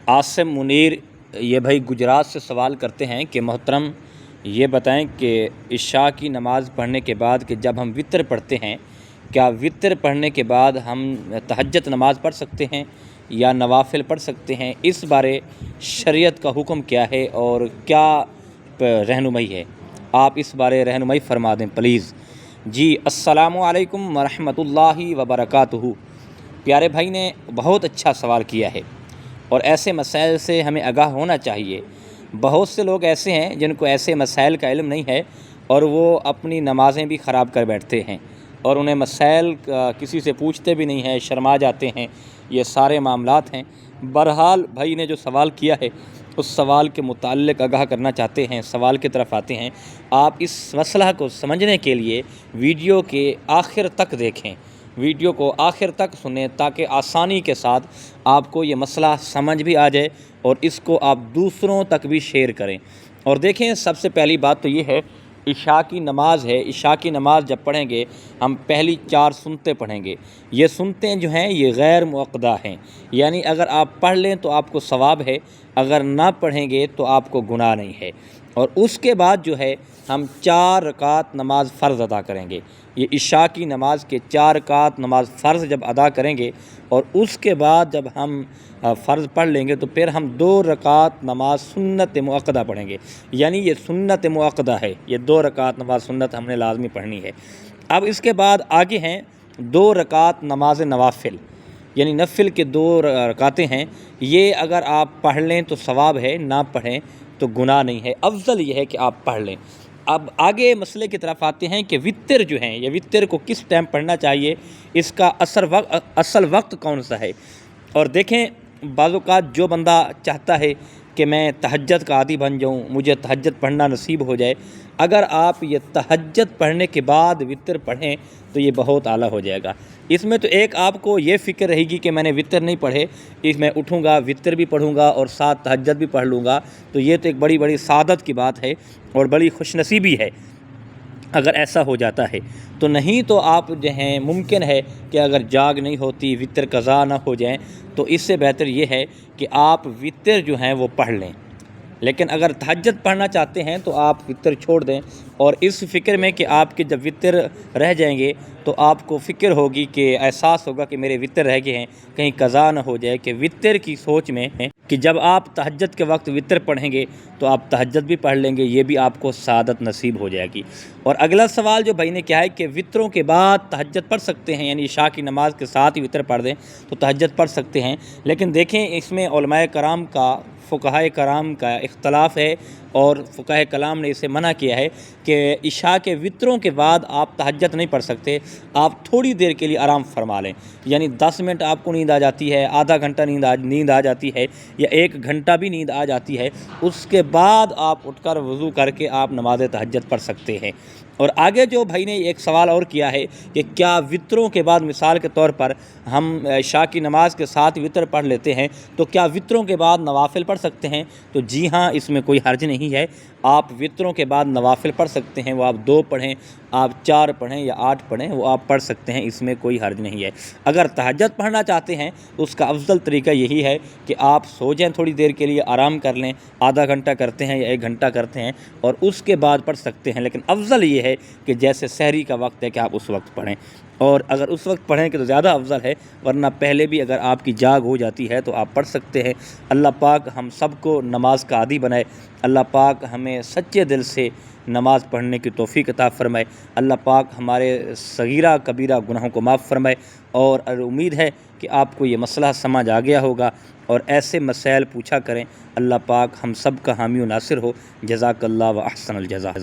आसिम मुनीर ये भाई गुजरात से सवाल करते हैं कि मोहतरम ये बताएं कि इशा की नमाज़ पढ़ने के बाद कि जब हम वितर पढ़ते हैं, क्या वितर पढ़ने के बाद हम तहज्जुद नमाज़ पढ़ सकते हैं या नवाफिल पढ़ सकते हैं? इस बारे शरीयत का हुक्म क्या है और क्या रहनुमाई है? आप इस बारे रहनुमाई फरमा दें प्लीज़। जी, अस्सलामु अलैकुम वरहमतुल्लाहि वबरकातुहू। प्यारे भाई ने बहुत अच्छा सवाल किया है और ऐसे मसाइल से हमें आगाह होना चाहिए। बहुत से लोग ऐसे हैं जिनको ऐसे मसाइल का इल्म नहीं है और वो अपनी नमाज़ें भी ख़राब कर बैठते हैं और उन्हें मसाइल किसी से पूछते भी नहीं हैं, शर्मा जाते हैं। ये सारे मामलात हैं। बहरहाल भाई ने जो सवाल किया है उस सवाल के मुताल्लिक़ आगाह करना चाहते हैं, सवाल की तरफ आते हैं। आप इस मसला को समझने के लिए वीडियो के आखिर तक देखें, वीडियो को आखिर तक सुनें ताकि आसानी के साथ आपको ये मसला समझ भी आ जाए और इसको आप दूसरों तक भी शेयर करें। और देखें, सबसे पहली बात तो ये है, इशा की नमाज़ है। इशा की नमाज़ जब पढ़ेंगे हम पहली 4 सुन्नतें पढ़ेंगे। ये सुन्नतें जो हैं ये गैर मुअक्कदा हैं, यानी अगर आप पढ़ लें तो आपको सवाब है, अगर ना पढ़ेंगे तो आपको गुनाह नहीं है। और उसके बाद जो है हम 4 रकात नमाज फ़र्ज़ अदा करेंगे। ये इशा की नमाज के 4 रकात नमाज फ़र्ज़ जब अदा करेंगे और उसके बाद जब हम फ़र्ज़ पढ़ लेंगे तो फिर हम 2 रकात नमाज सुन्नत मुअक्कदा पढ़ेंगे। यानी ये सुन्नत मुअक्कदा है, ये 2 रकात नमाज सुन्नत हमने लाजमी पढ़नी है। अब इसके बाद आगे हैं 2 रकात नमाज नवाफिल, यानी नफिल के 2 रकातें हैं। ये अगर आप पढ़ लें तो सवाब है, ना पढ़ें तो गुनाह नहीं है। अफजल ये है कि आप पढ़ लें। अब आगे मसले की तरफ आते हैं कि वितर जो हैं, ये वितर को किस टाइम पढ़ना चाहिए, इसका असल वक्त कौन सा है। और देखें, बाज़-औक़ात जो बंदा चाहता है कि मैं तहज्जुद का आदी बन जाऊँ, मुझे तहज्जुद पढ़ना नसीब हो जाए, अगर आप ये तहज्जुद पढ़ने के बाद वितर पढ़ें तो ये बहुत आला हो जाएगा। इसमें तो एक आपको ये फ़िक्र रहेगी कि मैंने वितर नहीं पढ़े, मैं उठूँगा वितर भी पढ़ूँगा और साथ तहज्जुद भी पढ़ लूँगा, तो ये तो एक बड़ी बड़ी सादत की बात है और बड़ी खुशनसीबी है अगर ऐसा हो जाता है। तो नहीं तो आप जो हैं, मुमकिन है कि अगर जाग नहीं होती, वितर क़ज़ा ना हो जाए, तो इससे बेहतर ये है कि आप वितर जो हैं वो पढ़ लें। लेकिन अगर तहज्जुद पढ़ना चाहते हैं तो आप वितर छोड़ दें और इस फ़िक्र में कि आपके जब वितर रह जाएंगे तो आपको फ़िक्र होगी कि एहसास होगा कि मेरे वितर रह गए हैं, कहीं क़ज़ा ना हो जाए। कि वितर की सोच में है कि जब आप तहज्जुद के वक्त वितर पढ़ेंगे तो आप तहज्जुद भी पढ़ लेंगे, ये भी आपको सादत नसीब हो जाएगी। और अगला सवाल जो भाई ने क्या है कि वितरों के बाद तहज्जुद पढ़ सकते हैं, यानी इशा की नमाज़ के साथ ही वितर पढ़ दें तो तहज्जुद पढ़ सकते हैं। लेकिन देखें, इसमें उलमाए कराम का, फ़ुक़हाए कराम का इख्तलाफ है और फ़ुक़हाए कलाम ने इसे मना किया है कि इशा के वितरों के बाद आप तहज्जुद नहीं पढ़ सकते। आप थोड़ी देर के लिए आराम फरमा लें, यानी 10 मिनट आपको नींद आ जाती है, आधा घंटा नींद आ जाती है या 1 घंटा भी नींद आ जाती है, उसके बाद आप उठकर वज़ू करके आप नमाज़ तहज्जुद पढ़ सकते हैं। और आगे जो भाई ने एक सवाल और किया है कि क्या वितरों के बाद, मिसाल के तौर पर हम इशा की नमाज़ के साथ वितर पढ़ लेते हैं तो क्या वितरों के बाद नवाफिल पढ़ सकते हैं? तो जी हाँ, इसमें कोई हर्ज नहीं है। आप वितरों के बाद नवाफिल पढ़ सकते हैं, वो आप 2 पढ़ें, आप 4 पढ़ें या 8 पढ़ें, वो आप पढ़ सकते हैं, इसमें कोई हर्ज नहीं है। अगर तहज्जुद पढ़ना चाहते हैं तो उसका अफजल तरीका यही है कि आप सो जाएं, थोड़ी देर के लिए आराम कर लें, आधा घंटा करते हैं या 1 घंटा करते हैं और उसके बाद पढ़ सकते हैं। लेकिन अफजल ये है कि जैसे सहरी का वक्त है कि आप उस वक्त पढ़ें, और अगर उस वक्त पढ़ें कि तो ज़्यादा अफजल है, वरना पहले भी अगर आपकी जाग हो जाती है तो आप पढ़ सकते हैं। अल्लाह पाक हम सबको नमाज का आदी बनाए। अल्लाह पाक हमें सच्चे दिल से नमाज़ पढ़ने की तौफ़ीक अता फ़रमाए। अल्लाह पाक हमारे सगीरा कबीरा गुनाहों को माफ़ फ़रमाए। और उम्मीद है कि आपको ये मसला समझ आ गया होगा और ऐसे मसाइल पूछा करें। अल्लाह पाक हम सब का हामी व नासिर हो। जज़ाकल्लाह व अहसनुल जज़ा।